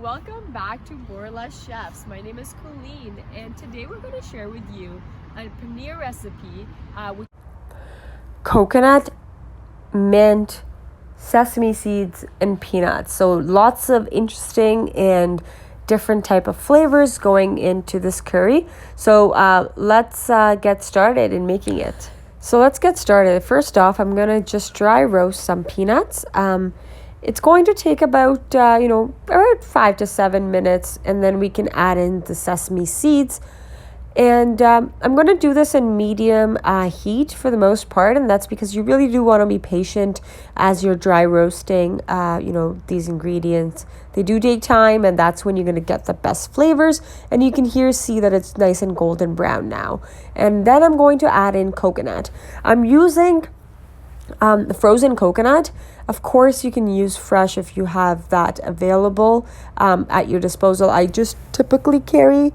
Welcome back to More or Less Chefs. My name is Colleen, and today we're going to share with you a paneer recipe with coconut, mint, sesame seeds, and peanuts. So lots of interesting and different type of flavors going into this curry. So let's get started in making it. So let's get started. First off, I'm going to just dry roast some peanuts. It's going to take about, about 5 to 7 minutes, and then we can add in the sesame seeds. And I'm going to do this in medium heat for the most part, and that's because you really do want to be patient as you're dry roasting, these ingredients. They do take time, and that's when you're going to get the best flavors, and you can see that it's nice and golden brown now. And then I'm going to add in coconut. I'm using the frozen coconut. Of course, you can use fresh if you have that available at your disposal. I just typically carry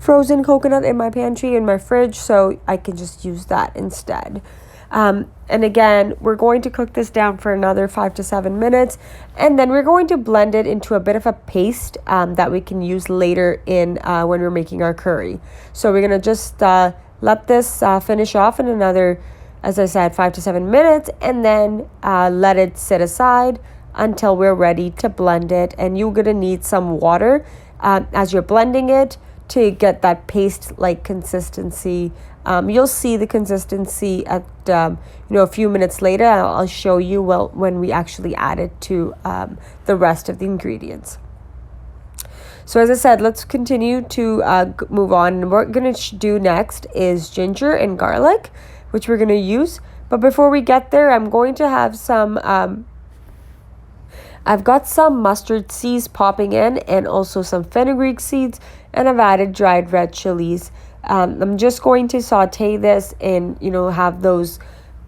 frozen coconut in my pantry, in my fridge, so I can just use that instead. And again, we're going to cook this down for another 5 to 7 minutes, and then we're going to blend it into a bit of a paste that we can use later in when we're making our curry. So we're going to just let this finish off in another, as I said, 5 to 7 minutes, and then let it sit aside until we're ready to blend it. And you're going to need some water as you're blending it to get that paste-like consistency. You'll see the consistency at a few minutes later. I'll show you when we actually add it to the rest of the ingredients. So as I said, let's continue to move on. And what we're going to do next is ginger and garlic, which we're going to use. But before we get there, I'm going to have some, I've got some mustard seeds popping in, and also some fenugreek seeds, and I've added dried red chilies. I'm just going to saute this and, have those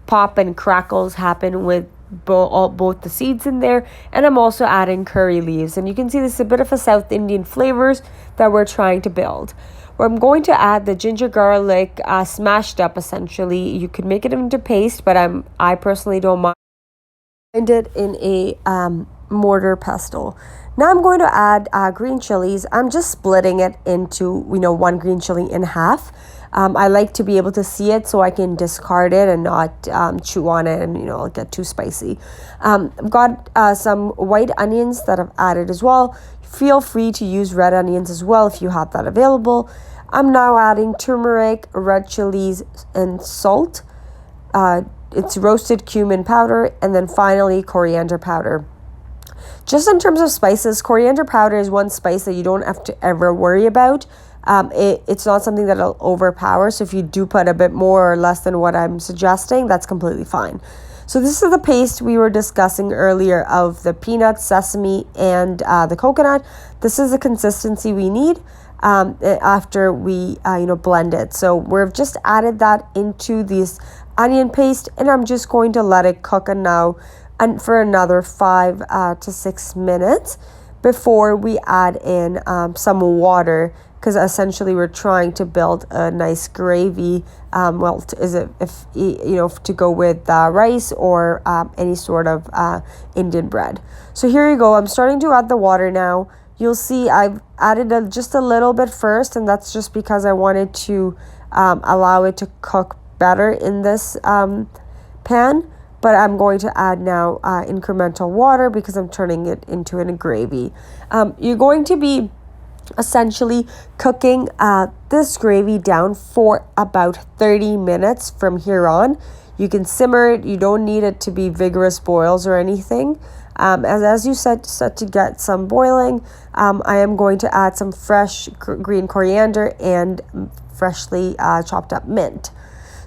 pop and crackles happen with both the seeds in there. And I'm also adding curry leaves. And you can see this is a bit of a South Indian flavors that we're trying to build. Where I'm going to add the ginger garlic smashed up essentially. You could make it into paste, but I personally don't mind it in a mortar pestle. Now I'm going to add green chilies. I'm just splitting it into, one green chili in half. I like to be able to see it so I can discard it and not chew on it and, it'll get too spicy. I've got some white onions that I've added as well. Feel free to use red onions as well if you have that available. I'm now adding turmeric, red chilies, and salt. It's roasted cumin powder, and then finally coriander powder. Just in terms of spices, coriander powder is one spice that you don't have to ever worry about. It's not something that'll overpower, so if you do put a bit more or less than what I'm suggesting, that's completely fine. So this is the paste we were discussing earlier of the peanut, sesame, and the coconut. This is the consistency we need after we blend it. So we've just added that into this onion paste, and I'm just going to let it cook now and for another 5 to 6 minutes before we add in some water, because essentially we're trying to build a nice gravy. To go with rice or any sort of Indian bread. So here you go. I'm starting to add the water now. You'll see I've added just a little bit first, and that's just because I wanted to allow it to cook better in this pan. But I'm going to add now incremental water because I'm turning it into a gravy. You're going to be essentially cooking this gravy down for about 30 minutes from here on. You can simmer it. You don't need it to be vigorous boils or anything. As you set to get some boiling, I am going to add some fresh green coriander and freshly chopped up mint.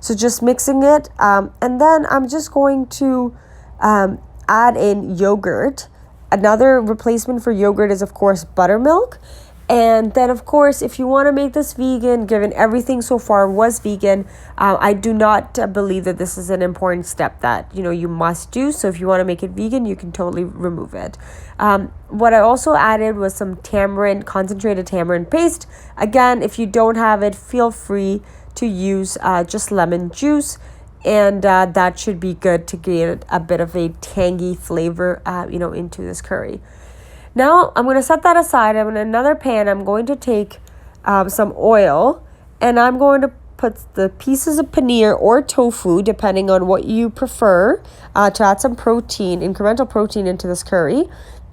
So just mixing it, and then I'm just going to add in yogurt. Another replacement for yogurt is, of course, buttermilk. And then, of course, if you want to make this vegan, given everything so far was vegan, I do not believe that this is an important step that, you must do. So if you want to make it vegan, you can totally remove it. What I also added was some concentrated tamarind paste. Again, if you don't have it, feel free to use just lemon juice. And that should be good to get a bit of a tangy flavor, into this curry. Now I'm going to set that aside. I'm in another pan. I'm going to take some oil, and I'm going to put the pieces of paneer or tofu, depending on what you prefer, to add some protein, incremental protein into this curry.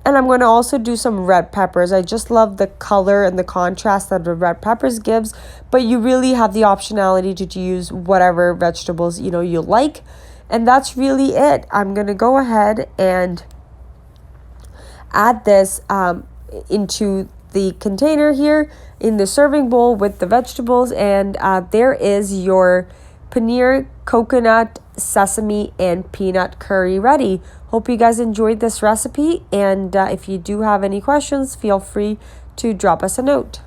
And I'm going to also do some red peppers. I just love the color and the contrast that the red peppers gives, but you really have the optionality to use whatever vegetables you like. And that's really it. I'm going to go ahead and add this into the container here in the serving bowl with the vegetables, and there is your paneer, coconut, sesame, and peanut curry ready. Hope you guys enjoyed this recipe, and if you do have any questions, feel free to drop us a note.